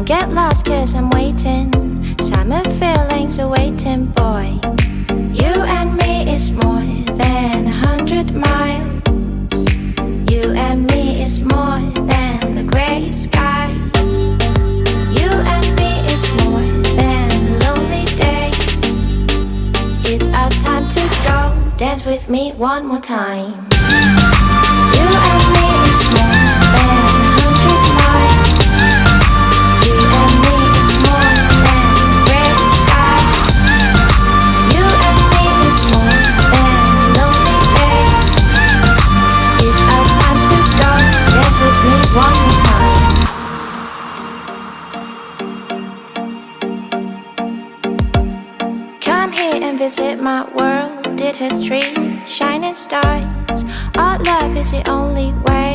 Don't get lost cause I'm waiting. Summer feelings are waiting, boy. You and me is more than 100 miles. You and me is more than the gray sky. You and me is more than the lonely days. It's our time to go. Dance with me one more time. You and me is more than 100 miles. You and me is more than gray sky. You and me is more than lonely days. It's our time to go. Dance with me one more time. Come here and visit my world. It has trees, shining stars. Our love is the only way.